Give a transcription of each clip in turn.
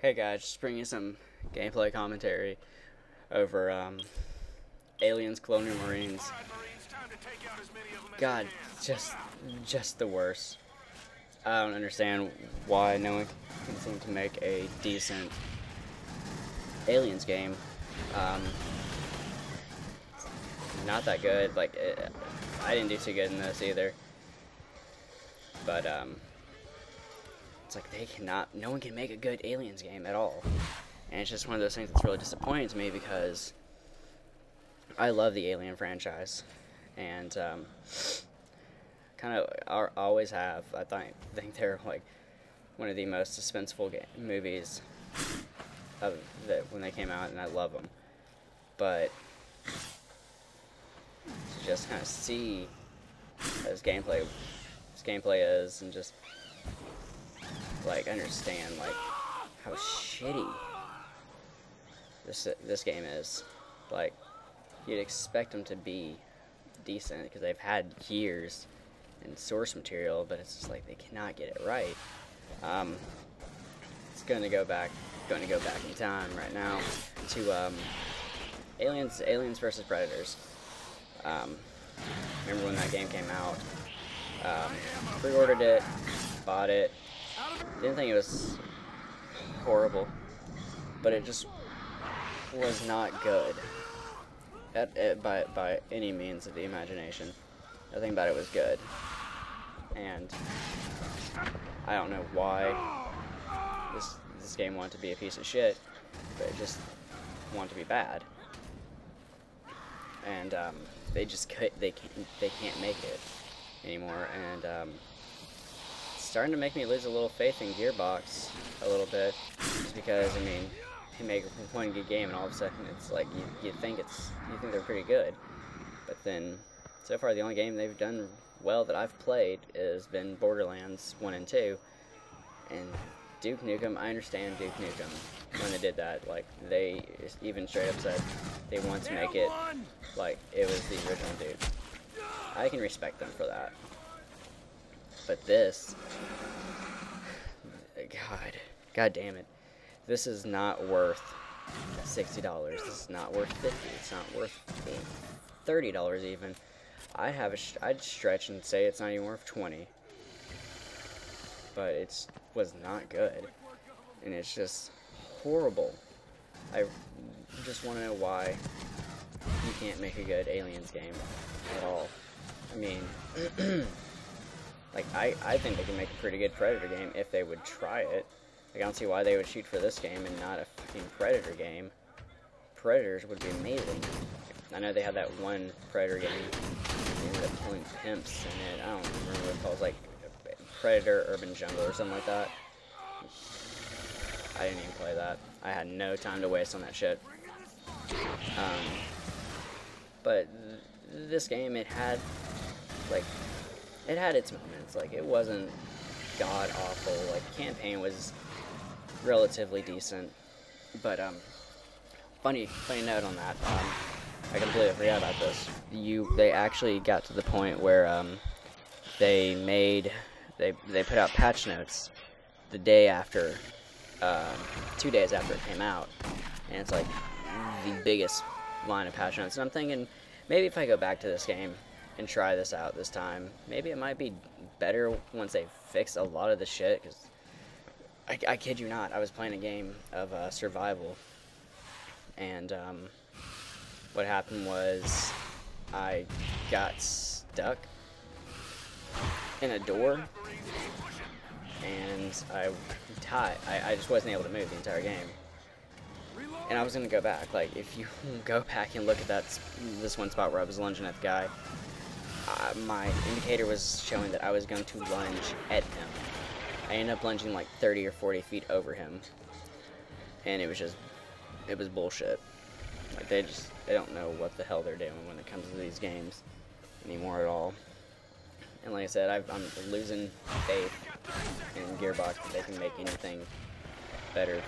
Hey guys, just bringing you some gameplay commentary over Aliens Colonial Marines. God, just the worst. I don't understand why no one can seem to make a decent Aliens game. Not that good. I didn't do too good in this either. But it's like no one can make a good Aliens game at all. And it's just one of those things that's really disappointing to me because I love the Alien franchise. And kind of always have. I think they're like one of the most suspenseful movies of when they came out, and I love them. But to just kind of see how this gameplay is, and just understand how shitty this game is. Like, you'd expect them to be decent because they've had years in source material, but it's just like they cannot get it right. It's going to go back in time right now to Aliens versus Predators. Remember when that game came out? Pre-ordered it, bought it. Didn't think it was horrible, but it just was not good by any means of the imagination. Nothing about it was good, and I don't know why this game wanted to be a piece of shit, but it just wanted to be bad, and they can't make it anymore, and it's starting to make me lose a little faith in Gearbox a little bit, just because they make one good game and all of a sudden it's like you think they're pretty good, but then so far the only game they've done well that I've played has been Borderlands 1 and 2, and Duke Nukem. I understand Duke Nukem when they did that. Like, they even straight up said they want to make it like it was the original Duke. I can respect them for that. But this, God damn it, this is not worth $60. This is not worth $50. It's not worth $30 even. I'd stretch and say it's not even worth $20. But it was not good, and it's just horrible. I just want to know why you can't make a good Aliens game at all. I think they can make a pretty good Predator game if they would try it. I don't see why they would shoot for this game and not a fucking Predator game. Predators would be amazing. I know they had that one Predator game. They ended up killing pimps in it. I don't remember what it calls, like Predator Urban Jungle or something like that. I didn't even play that. I had no time to waste on that shit. But this game, it had its moments. Like, it wasn't god awful. Like, the campaign was relatively decent. But funny note on that. I completely forgot about this. They actually got to the point where they put out patch notes the day after, 2 days after it came out, and it's like the biggest line of patch notes. And I'm thinking, maybe if I go back to this game and try this out this time, maybe it might be better once they fix a lot of the shit, because I kid you not, I was playing a game of survival, and what happened was I got stuck in a door, and I just wasn't able to move the entire game. And I was going to go back. Like, if you go back and look at this one spot where I was lunging at the guy, my indicator was showing that I was going to lunge at him. I ended up lunging like 30 or 40 feet over him, and it was bullshit. Like, they don't know what the hell they're doing when it comes to these games anymore at all. And like I said, I'm losing faith in Gearbox that they can make anything better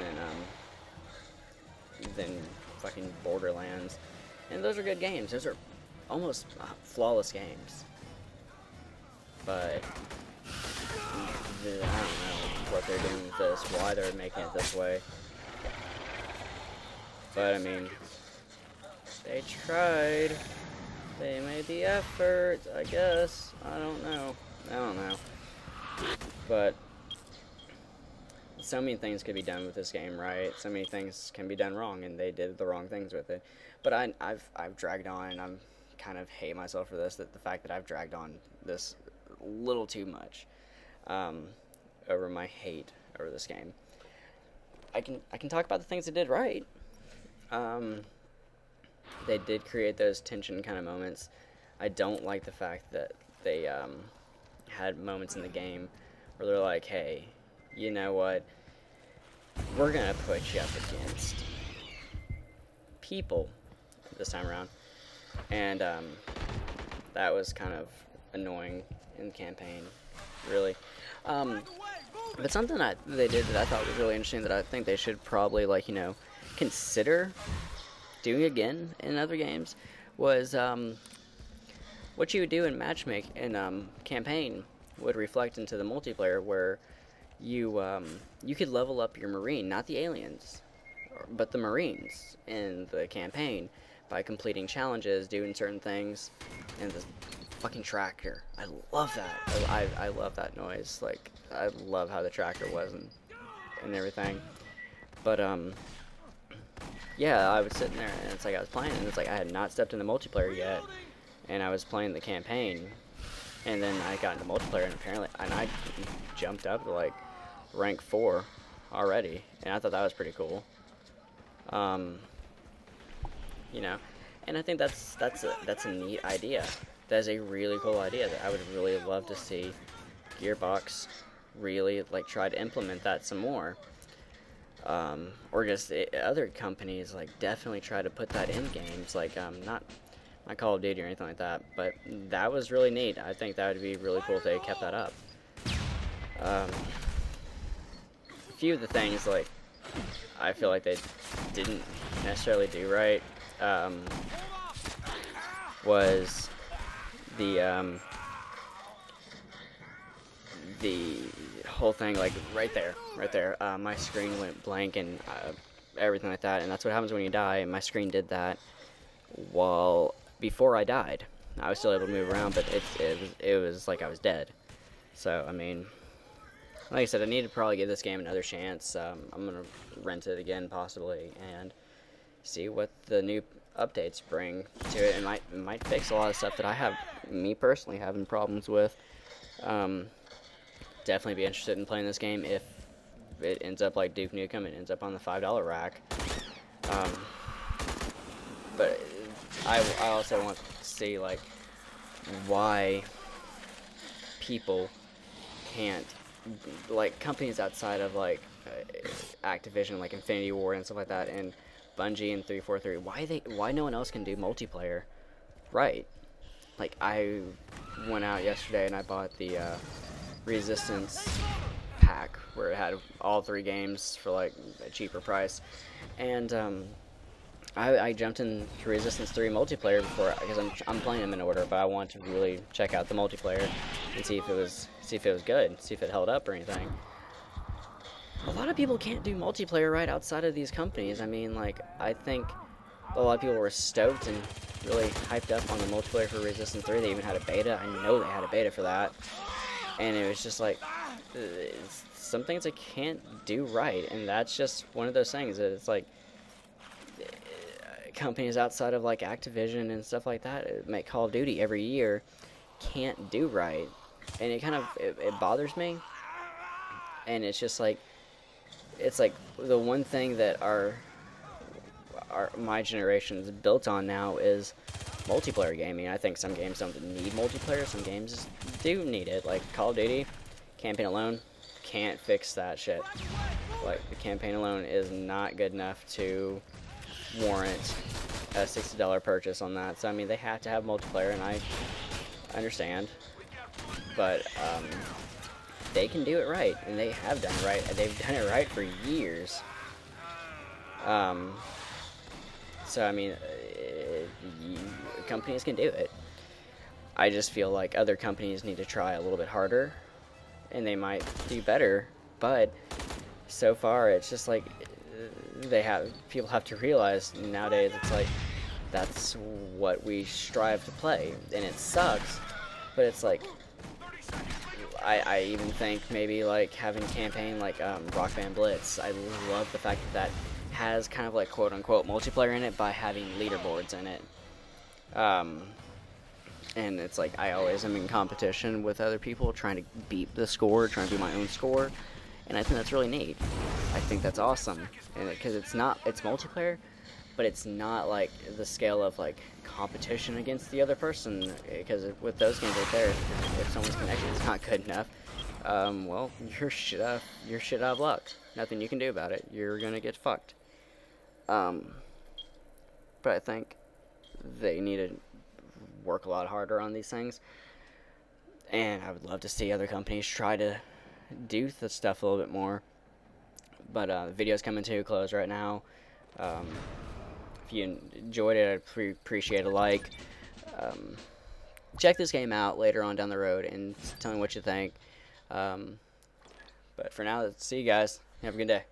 than fucking Borderlands. And those are good games. Those are almost flawless games. But I don't know what they're doing with this, why they're making it this way. But I mean, they tried. They made the effort, I guess. I don't know. But so many things could be done with this game, right? So many things can be done wrong, and they did the wrong things with it. But I've dragged on, and I'm kind of hate myself for this. That the fact that I've dragged on this a little too much over my hate over this game. I can talk about the things they did right. They did create those tension kind of moments. I don't like the fact that they had moments in the game where they're like, hey, you know what? We're going to put you up against people this time around. And that was kind of annoying in the campaign, really. But something that they did that I thought was really interesting that I think they should probably, like, you know, consider doing again in other games was what you would do in matchmaking in campaign would reflect into the multiplayer, where you could level up your marine, not the aliens, but the marines in the campaign by completing challenges, doing certain things, and the fucking tractor. I love that. I love that noise. Like, I love how the tractor was and everything. But yeah, I was sitting there, and it's like I was playing, and it's like I had not stepped into multiplayer yet, and I was playing the campaign, and then I got into multiplayer, and apparently, I jumped up to like rank 4 already, and I thought that was pretty cool. You know, and I think that's a neat idea. That's a really cool idea that I would really love to see Gearbox really like try to implement that some more. Or just other companies like definitely try to put that in games, like not Call of Duty or anything like that, but that was really neat. I think that would be really cool if they kept that up. A few of the things like I feel like they didn't necessarily do right was the whole thing, like right there, my screen went blank and everything like that, and that's what happens when you die, and my screen did that before I died. I was still able to move around, but it was like I was dead. So, I mean, like I said, I need to probably give this game another chance. I'm going to rent it again, possibly, and see what the new updates bring to it. It might fix a lot of stuff that me personally, having problems with. Definitely be interested in playing this game if it ends up like Duke Nukem. It ends up on the $5 rack. But I also want to see like why people can't, like companies outside of like Activision, like Infinity Ward and stuff like that, and Bungie and 343, why no one else can do multiplayer right? Like, I went out yesterday and I bought the Resistance pack where it had all 3 games for like a cheaper price, and I jumped into Resistance 3 multiplayer before, because I'm playing them in order, but I want to really check out the multiplayer and see if it was good, see if it held up or anything. A lot of people can't do multiplayer right outside of these companies. I mean, like, I think a lot of people were stoked and really hyped up on the multiplayer for Resistance 3. They even had a beta. I know they had a beta for that. And it was just like, some things I can't do right. And that's just one of those things that it's like, companies outside of like Activision and stuff like that make Call of Duty every year can't do right. And it kind of, it bothers me. And it's just like, it's like the one thing that my generation is built on now is multiplayer gaming. I think some games don't need multiplayer, some games do need it. Like Call of Duty, campaign alone can't fix that shit. Like, the campaign alone is not good enough to warrant a $60 purchase on that. So I mean, they have to have multiplayer, and I understand, but they can do it right, and they have done it right, and they've done it right for years. So I mean, companies can do it. I just feel like other companies need to try a little bit harder, and they might do better, but so far it's just like people have to realize nowadays it's like that's what we strive to play, and it sucks, but it's like I even think maybe like having campaign like Rock Band Blitz. I love the fact that that has kind of like quote unquote multiplayer in it by having leaderboards in it. And it's like I always am in competition with other people trying to beat the score, trying to beat my own score, and I think that's really neat. I think that's awesome, and because it's multiplayer, but it's not like the scale of like competition against the other person. Because with those games right there, if someone's connection is not good enough, well, you're shit out of luck. Nothing you can do about it. You're gonna get fucked. But I think they need to work a lot harder on these things, and I would love to see other companies try to do the stuff a little bit more. But the video's coming to a close right now. If you enjoyed it, I'd appreciate a like. Check this game out later on down the road and tell me what you think. But for now, see you guys. Have a good day.